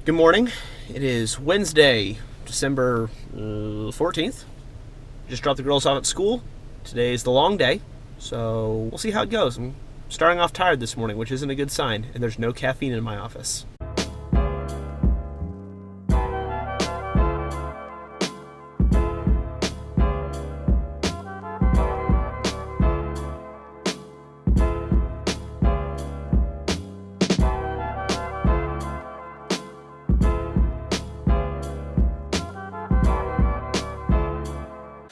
Good morning. It is Wednesday, December 14th. Just dropped the girls off at school. Today is the long day, so we'll see how it goes. I'm starting off tired this morning, which isn't a good sign, and there's no caffeine in my office.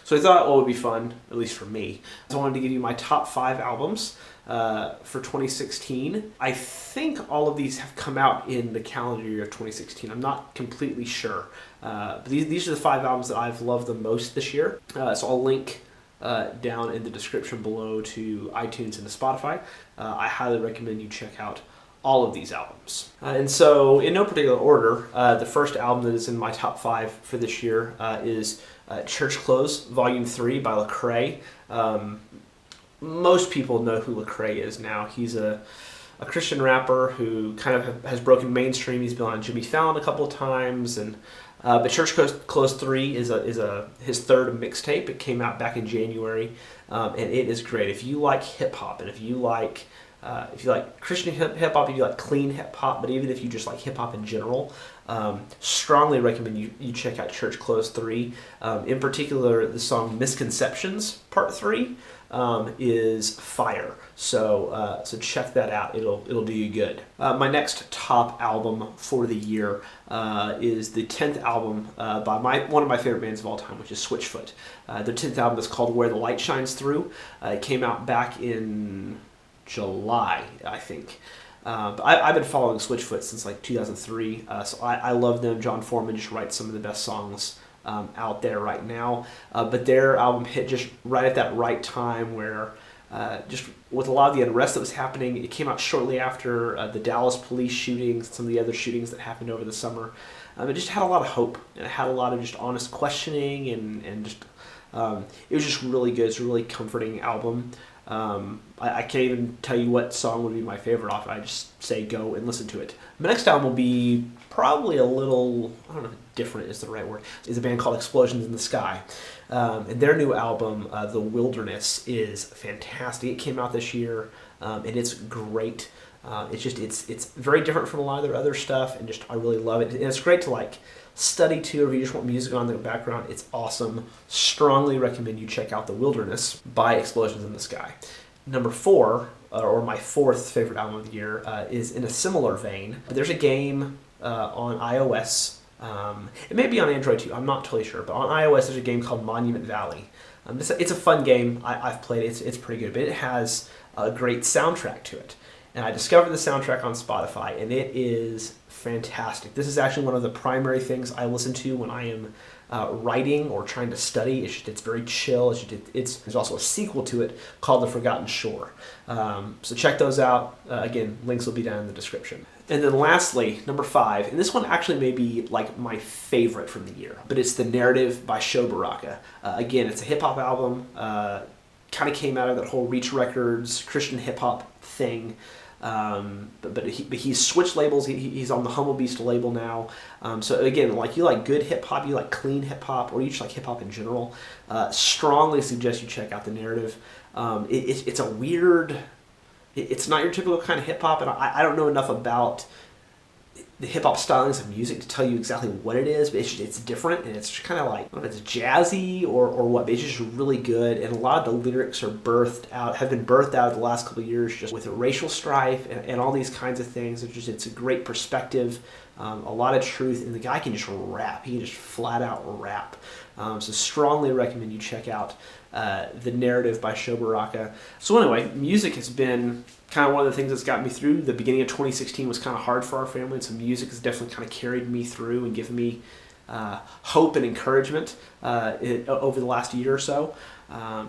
So I thought what would be fun, at least for me, is I wanted to give you my top 5 albums for 2016. I think all of these have come out in the calendar year of 2016. I'm not completely sure. But these are the 5 albums that I've loved the most this year. So I'll link down in the description below to iTunes and to Spotify. I highly recommend you check out all of these albums. And so, in no particular order, the first album that is in my top 5 for this year is Church Clothes, Volume 3 by Lecrae. Most people know who Lecrae is now. He's a Christian rapper who kind of has broken mainstream. He's been on Jimmy Fallon a couple of times, and but Church Clothes 3 is his third mixtape. It came out back in January, and it is great. If you like hip hop, and if you like Christian hip hop, if you like clean hip hop, but even if you just like hip hop in general, strongly recommend you check out Church Clothes 3. In particular, the song Misconceptions Part 3 is fire. So check that out. It'll do you good. My next top album for the year is the 10th album by one of my favorite bands of all time, which is Switchfoot. Their 10th album is called Where the Light Shines Through. It came out back in July, I think. But I've been following Switchfoot since like 2003, so I love them. John Foreman just writes some of the best songs out there right now. But their album hit just right at that right time where just with a lot of the unrest that was happening, it came out shortly after the Dallas police shootings, some of the other shootings that happened over the summer. It just had a lot of hope, and it had a lot of just honest questioning, and just it was just really good. It's a really comforting album. I can't even tell you what song would be my favorite off it. I just say go and listen to it. My next album will be probably a little, I don't know if different is the right word. It's a band called Explosions in the Sky. And their new album, The Wilderness, is fantastic. It came out this year, and it's great. It's very different from a lot of their other stuff, and just I really love it. And it's great to like study to, or if you just want music on in the background. It's awesome. Strongly recommend you check out The Wilderness by Explosions in the Sky. Number 4, or my 4th favorite album of the year, is in a similar vein. There's a game on iOS. It may be on Android too. I'm not totally sure. But on iOS, there's a game called Monument Valley. It's a fun game. I've played it. It's pretty good. But it has a great soundtrack to it. And I discovered the soundtrack on Spotify, and it is fantastic. This is actually one of the primary things I listen to when I am writing or trying to study. It's very chill. There's also a sequel to it called The Forgotten Shore. So check those out. Again, links will be down in the description. And then lastly, number 5, and this one actually may be like my favorite from the year, but it's The Narrative by Sho Baraka. Again, it's a hip-hop album. Kind of came out of that whole Reach Records Christian hip-hop thing. But he's switched labels. He's on the Humble Beast label now. So again, like you like good hip hop, you like clean hip hop, or you just like hip hop in general, strongly suggest you check out The Narrative. It's a weird. It's not your typical kind of hip hop, and I don't know enough about the hip hop stylings of music to tell you exactly what it is, but it's different, and it's kind of like, I don't know if it's jazzy or what, but it's just really good. And a lot of the lyrics have been birthed out the last couple of years, just with racial strife and all these kinds of things. It's a great perspective, a lot of truth, and the guy can just rap. He can just flat out rap. So strongly recommend you check out The Narrative by Sho Baraka. So anyway, music has been kind of one of the things that's got me through. The beginning of 2016 was kind of hard for our family, and so music has definitely kind of carried me through and given me hope and encouragement over the last year or so.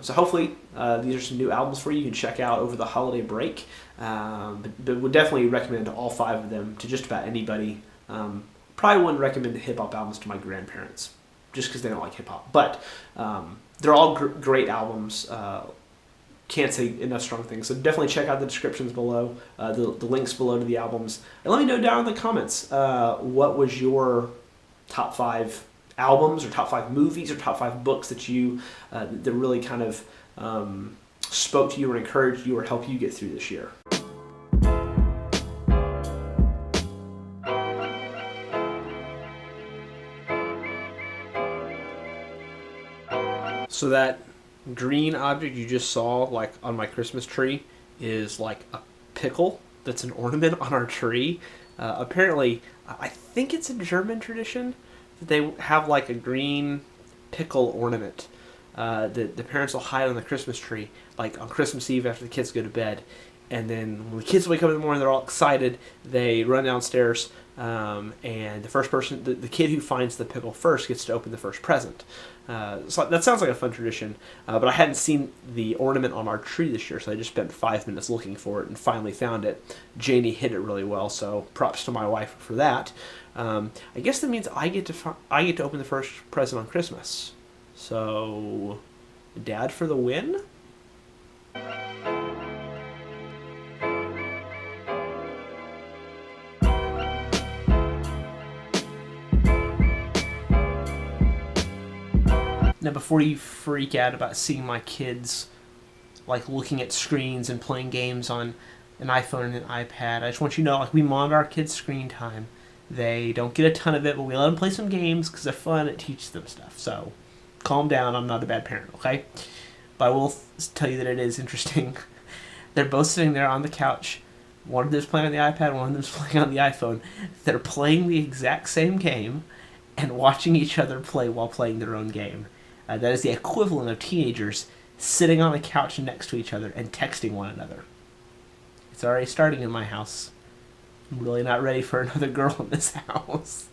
So hopefully these are some new albums for you. You can check out over the holiday break. But would definitely recommend all 5 of them to just about anybody. Probably wouldn't recommend the hip-hop albums to my grandparents, just because they don't like hip-hop. But they're all great albums. can't say enough strong things. So definitely check out the descriptions below, the links below to the albums. And let me know down in the comments, what was your top 5 albums or top 5 movies or top 5 books that you that really kind of spoke to you or encouraged you or helped you get through this year. So that green object you just saw like on my Christmas tree is like a pickle that's an ornament on our tree. Apparently, I think it's a German tradition that they have like a green pickle ornament that the parents will hide on the Christmas tree, like on Christmas Eve after the kids go to bed. And then when the kids wake up in the morning, they're all excited. They run downstairs, and the first person, the kid who finds the pickle first, gets to open the first present. So that sounds like a fun tradition, but I hadn't seen the ornament on our tree this year, so I just spent 5 minutes looking for it and finally found it. Janie hid it really well, so props to my wife for that. I guess that means I get to open the first present on Christmas. So, Dad for the win? Now, before you freak out about seeing my kids like looking at screens and playing games on an iPhone and an iPad, I just want you to know, like, we monitor our kids' screen time. They don't get a ton of it, but we let them play some games because they're fun. It teaches them stuff. So, calm down. I'm not a bad parent, okay? But I will tell you that it is interesting. They're both sitting there on the couch. One of them's playing on the iPad, one of them's playing on the iPhone. They're playing the exact same game and watching each other play while playing their own game. That is the equivalent of teenagers sitting on a couch next to each other and texting one another. It's already starting in my house. I'm really not ready for another girl in this house.